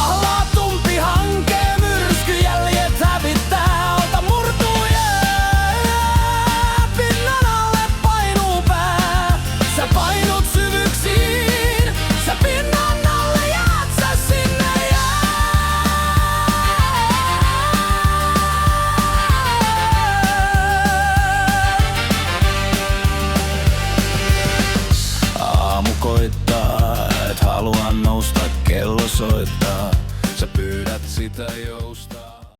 Vahlaatumpi hanke, myrskyjäljet hävittää. Alta murtuu jää, pinnan alle painuu pää. Sä painut syvyyksiin, sä pinnan alle jäät, sä sinne jää. Aamu koittaa, et halua nousta, kello soittaa. Sä pyydät sitä joustaa.